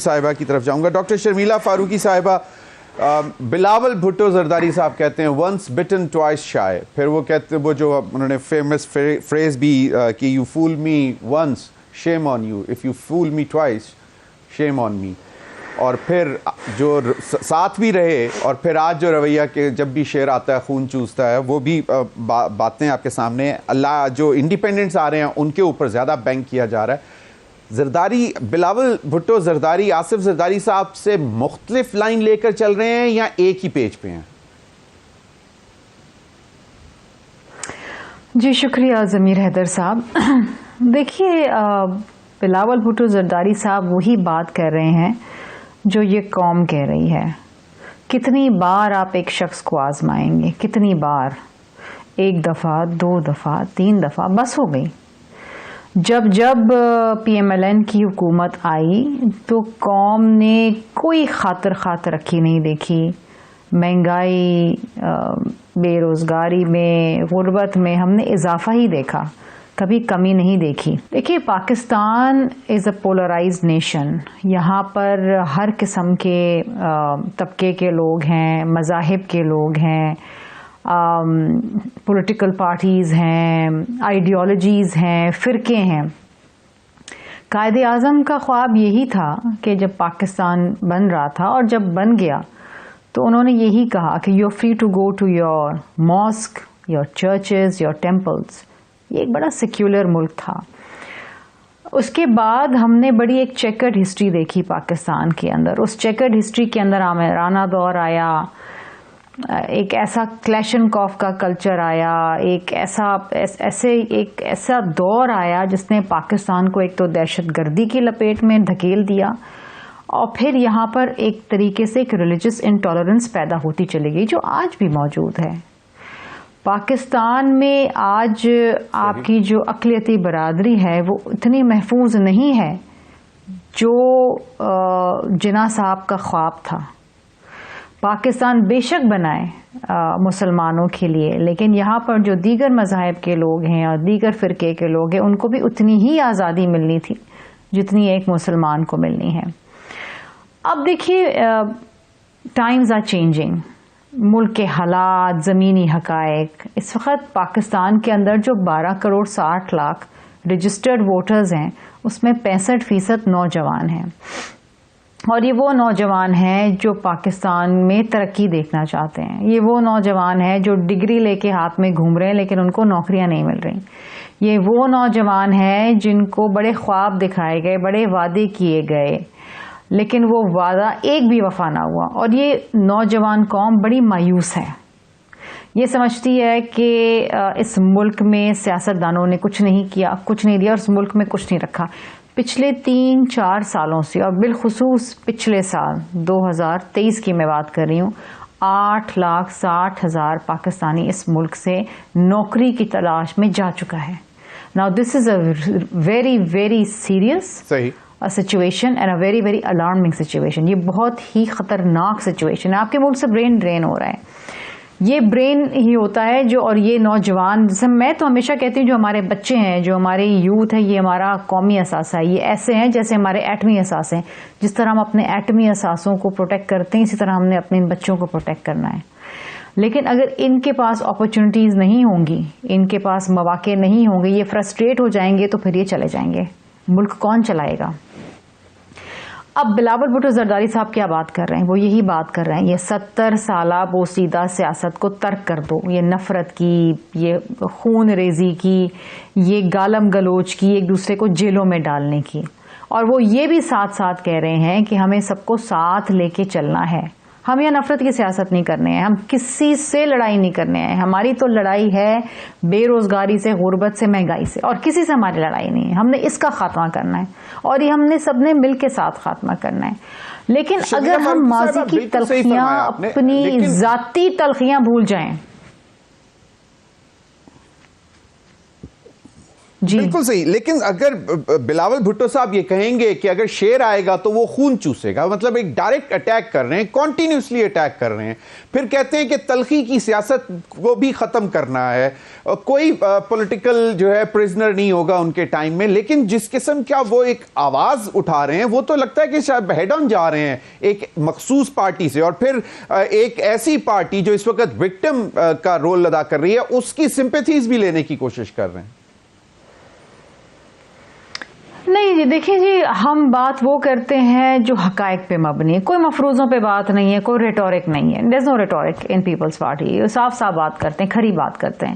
صاحبہ کی طرف جاؤں گا. ڈاکٹر شرمیلا فاروقی صاحبہ, بلاول بھٹو زرداری صاحب کہتے ہیں ونس بٹن ٹوائس شائے. پھر وہ کہتے ہیں, وہ جو انہوں نے فیمس فریز بھی کہ you fool me once shame on you, if you fool me twice shame on me. اور پھر جو ساتھ بھی رہے, اور پھر آج جو رویہ کہ جب بھی شیر آتا ہے خون چوستا ہے, وہ بھی باتیں آپ کے سامنے ہیں. اللہ, جو انڈیپینڈنٹس آ رہے ہیں ان کے اوپر زیادہ بینک کیا جا رہا ہے. زرداری, بلاول بھٹو زرداری آصف زرداری صاحب سے مختلف لائن لے کر چل رہے ہیں یا ایک ہی پیج پہ ہیں؟ جی شکریہ ضمیر حیدر صاحب. دیکھیے, بلاول بھٹو زرداری صاحب وہی بات کر رہے ہیں جو یہ قوم کہہ رہی ہے. کتنی بار آپ ایک شخص کو آزمائیں گے, کتنی بار, ایک دفعہ, دو دفعہ, تین دفعہ, بس ہو گئی. جب پی ایم ایل این کی حکومت آئی تو قوم نے کوئی خاطر رکھی نہیں دیکھی. مہنگائی, بے روزگاری میں, غربت میں ہم نے اضافہ ہی دیکھا, کبھی کمی نہیں دیکھی. دیکھیے, پاکستان از اے پولرائزڈ نیشن. یہاں پر ہر قسم کے طبقے کے لوگ ہیں, مذاہب کے لوگ ہیں, پولیٹیکل پارٹیز ہیں, آئیڈیالوجیز ہیں, فرقے ہیں. قائد اعظم کا خواب یہی تھا کہ جب پاکستان بن رہا تھا اور جب بن گیا تو انہوں نے یہی کہا کہ you are free to go to your mosques, your churches, your temples. یہ ایک بڑا سیکولر ملک تھا. اس کے بعد ہم نے بڑی ایک چیکرڈ ہسٹری دیکھی پاکستان کے اندر. اس چیکرڈ ہسٹری کے اندر آمرانہ دور آیا, ایک ایسا کلیشن کاف کا کلچر آیا, ایک ایسا دور آیا جس نے پاکستان کو ایک تو دہشت گردی کی لپیٹ میں دھکیل دیا, اور پھر یہاں پر ایک طریقے سے ایک ریلیجس انٹالرنس پیدا ہوتی چلی گئی جو آج بھی موجود ہے. پاکستان میں آج آپ کی جو اقلیتی برادری ہے وہ اتنی محفوظ نہیں ہے جو جناح صاحب کا خواب تھا. پاکستان بے شک بنائے مسلمانوں کے لیے, لیکن یہاں پر جو دیگر مذاہب کے لوگ ہیں اور دیگر فرقے کے لوگ ہیں ان کو بھی اتنی ہی آزادی ملنی تھی جتنی ایک مسلمان کو ملنی ہے. اب دیکھیے, ٹائمز آر چینجنگ. ملک کے حالات, زمینی حقائق. اس وقت پاکستان کے اندر جو 12.60 کروڑ رجسٹرڈ ووٹرز ہیں اس میں 65% نوجوان ہیں, اور یہ وہ نوجوان ہیں جو پاکستان میں ترقی دیکھنا چاہتے ہیں. یہ وہ نوجوان ہیں جو ڈگری لے کے ہاتھ میں گھوم رہے ہیں لیکن ان کو نوکریاں نہیں مل رہی. یہ وہ نوجوان ہیں جن کو بڑے خواب دکھائے گئے, بڑے وعدے کیے گئے, لیکن وہ وعدہ ایک بھی وفا نہ ہوا. اور یہ نوجوان قوم بڑی مایوس ہے. یہ سمجھتی ہے کہ اس ملک میں سیاستدانوں نے کچھ نہیں کیا, کچھ نہیں دیا, اور اس ملک میں کچھ نہیں رکھا. پچھلے 3-4 سالوں سے, اور بالخصوص پچھلے سال 2023 کی میں بات کر رہی ہوں, 8,60,000 پاکستانی اس ملک سے نوکری کی تلاش میں جا چکا ہے. Now this is a very very serious situation and a very very alarming situation. یہ بہت ہی خطرناک سچویشن ہے. آپ کے ملک سے برین ڈرین ہو رہا ہے. یہ برین ہی ہوتا ہے جو, اور یہ نوجوان, جسے میں تو ہمیشہ کہتی ہوں جو ہمارے بچے ہیں, جو ہماری یوتھ ہے, یہ ہمارا قومی اثاثہ ہے. یہ ایسے ہیں جیسے ہمارے ایٹمی اثاثے ہیں. جس طرح ہم اپنے ایٹمی اثاثوں کو پروٹیکٹ کرتے ہیں اسی طرح ہم نے اپنے ان بچوں کو پروٹیکٹ کرنا ہے. لیکن اگر ان کے پاس اپرچونٹیز نہیں ہوں گی, ان کے پاس مواقع نہیں ہوں گے, یہ فرسٹریٹ ہو جائیں گے تو پھر یہ چلے جائیں گے. ملک کون چلائے گا؟ اب بلاول بھٹو زرداری صاحب کیا بات کر رہے ہیں؟ وہ یہی بات کر رہے ہیں, یہ 70 سالہ بوسیدہ سیاست کو ترک کر دو. یہ نفرت کی, یہ خون ریزی کی, یہ گالم گلوچ کی, ایک دوسرے کو جیلوں میں ڈالنے کی. اور وہ یہ بھی ساتھ کہہ رہے ہیں کہ ہمیں سب کو ساتھ لے کے چلنا ہے. ہم یہ نفرت کی سیاست نہیں کرنے ہیں, ہم کسی سے لڑائی نہیں کرنے ہیں. ہماری تو لڑائی ہے بے روزگاری سے, غربت سے, مہنگائی سے, اور کسی سے ہماری لڑائی نہیں ہے. ہم نے اس کا خاتمہ کرنا ہے, اور یہ ہم نے سب نے مل کے ساتھ خاتمہ کرنا ہے. لیکن اگر ہم ماضی کی تلخیاں, اپنی ذاتی تلخیاں بھول جائیں, جی بالکل صحیح. لیکن اگر بلاول بھٹو صاحب یہ کہیں گے کہ اگر شیر آئے گا تو وہ خون چوسے گا, مطلب ایک ڈائریکٹ اٹیک کر رہے ہیں, کنٹینیوسلی اٹیک کر رہے ہیں, پھر کہتے ہیں کہ تلخی کی سیاست کو بھی ختم کرنا ہے, کوئی پولیٹیکل جو ہے پرزنر نہیں ہوگا ان کے ٹائم میں, لیکن جس قسم کا وہ ایک آواز اٹھا رہے ہیں وہ تو لگتا ہے کہ شاید ہیڈ آن جا رہے ہیں ایک مخصوص پارٹی سے, اور پھر ایک ایسی پارٹی جو اس وقت وکٹم کا رول ادا کر رہی ہے اس کی سمپیتھیز بھی لینے کی کوشش کر رہے ہیں. نہیں جی, دیکھیں جی, ہم بات وہ کرتے ہیں جو حقائق پہ مبنی ہے, کوئی مفروضوں پہ بات نہیں ہے, کوئی ریٹورک نہیں ہے. دیر از نو ریٹورک ان پیپلز پارٹی, صاف صاف بات کرتے ہیں, کھری بات کرتے ہیں.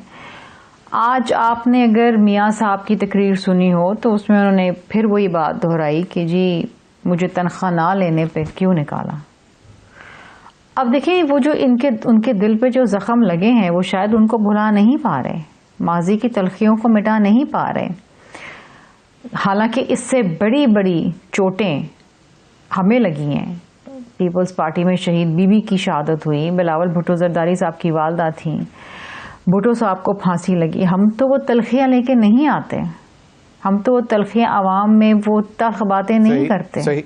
آج آپ نے اگر میاں صاحب کی تقریر سنی ہو تو اس میں انہوں نے پھر وہی بات دہرائی کہ جی مجھے تنخواہ نہ لینے پہ کیوں نکالا. اب دیکھیں وہ جو ان کے دل پہ جو زخم لگے ہیں وہ شاید ان کو بھلا نہیں پا رہے, ماضی کی تلخیوں کو مٹا نہیں پا رہے. حالانکہ اس سے بڑی بڑی چوٹیں ہمیں لگی ہیں. پیپلز پارٹی میں شہید بی بی کی شہادت ہوئی, بلاول بھٹو زرداری صاحب کی والدہ تھیں, بھٹو صاحب کو پھانسی لگی. ہم تو وہ تلخیاں لے کے نہیں آتے, ہم تو وہ تلخیاں عوام میں وہ تلخ باتیں نہیں کرتے,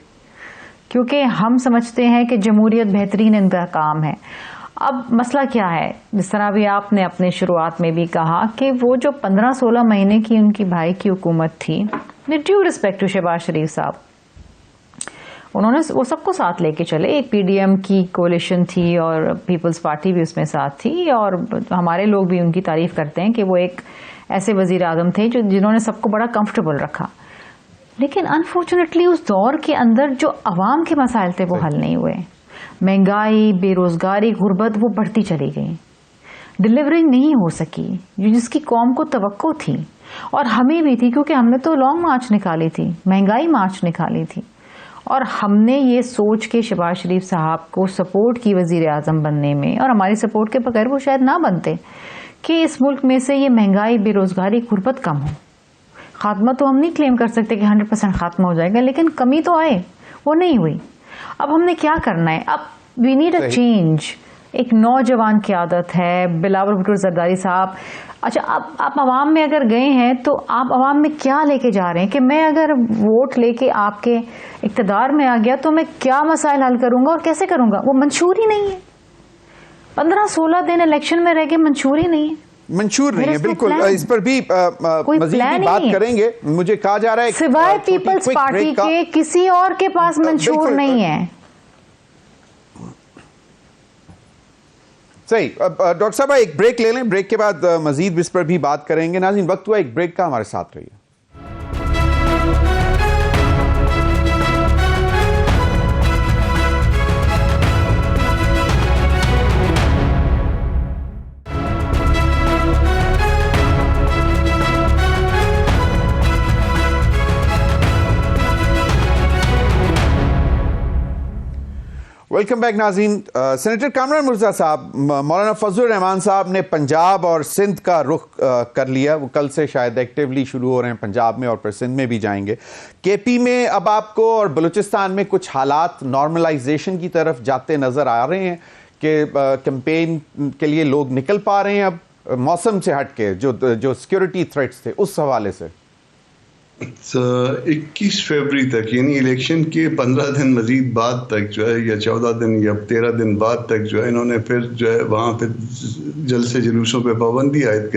کیونکہ ہم سمجھتے ہیں کہ جمہوریت بہترین انتقام ہے. اب مسئلہ کیا ہے, جس طرح بھی آپ نے اپنے شروعات میں بھی کہا کہ وہ جو 15-16 مہینے کی ان کی بھائی کی حکومت تھی, ڈیو ریسپیکٹ ٹو شہباز شریف صاحب, انہوں نے وہ سب کو ساتھ لے کے چلے. ایک پی ڈی ایم کی کولیشن تھی اور پیپلز پارٹی بھی اس میں ساتھ تھی, اور ہمارے لوگ بھی ان کی تعریف کرتے ہیں کہ وہ ایک ایسے وزیر اعظم تھے جنہوں نے سب کو بڑا کمفرٹیبل رکھا. لیکن انفارچونیٹلی اس دور کے اندر جو عوام کے مسائل تھے وہ حل نہیں ہوئے. مہنگائی, بے روزگاری, غربت وہ بڑھتی چلی گئی, ڈیلیورنگ نہیں ہو سکی جس کی قوم کو توقع تھی, اور ہمیں بھی تھی کیونکہ ہم نے تو لانگ مارچ نکالی تھی, مہنگائی مارچ نکالی تھی, اور ہم نے یہ سوچ کے شہباز شریف صاحب کو سپورٹ کی وزیر اعظم بننے میں, اور ہماری سپورٹ کے بغیر وہ شاید نہ بنتے, کہ اس ملک میں سے یہ مہنگائی, بے روزگاری, غربت کم ہو. خاتمہ تو ہم نہیں کلیم کر سکتے کہ 100% خاتمہ ہو جائے گا, لیکن کمی تو آئے, وہ نہیں ہوئی. اب ہم نے کیا کرنا ہے, اب وی نیڈ اے چینج. ایک نوجوان کی عادت ہے, بلاول بھٹو زرداری صاحب. اچھا, اب آپ عوام میں اگر گئے ہیں تو آپ عوام میں کیا لے کے جا رہے ہیں, کہ میں اگر ووٹ لے کے آپ کے اقتدار میں آ گیا تو میں کیا مسائل حل کروں گا اور کیسے کروں گا, وہ منشور ہی نہیں ہے. 15-16 دن الیکشن میں رہ کے منشور ہی نہیں ہے, منشور نہیں ہے. بالکل, اس پر بھی مزید بھی بات کریں گے. مجھے کہا جا رہا ہے سوائے پیپلز پارٹی کے کسی اور کے پاس منشور نہیں ہے. صحیح. ڈاکٹر صاحب ایک بریک لے لیں, بریک کے بعد مزید اس پر بھی بات کریں گے. ناظرین وقت ہوا ایک بریک کا, ہمارے ساتھ رہیے. ویلکم بیک ناظرین. سینیٹر کامران مرزا صاحب, مولانا فضل الرحمان صاحب نے پنجاب اور سندھ کا رخ کر لیا. وہ کل سے شاید ایکٹیولی شروع ہو رہے ہیں پنجاب میں, اور پھر سندھ میں بھی جائیں گے. کے پی میں اب آپ کو اور بلوچستان میں کچھ حالات نارملائزیشن کی طرف جاتے نظر آ رہے ہیں, کہ کیمپین کے لیے لوگ نکل پا رہے ہیں اب موسم سے ہٹ کے, جو سیکورٹی تھریٹس تھے اس حوالے سے. 21 فروری تک, یعنی الیکشن کے 15 دن مزید بعد تک جو ہے, یا 14 دن یا 13 دن بعد تک جو ہے, انہوں نے پھر جو ہے وہاں پہ جلسے جلوسوں پہ پابندی عائد کر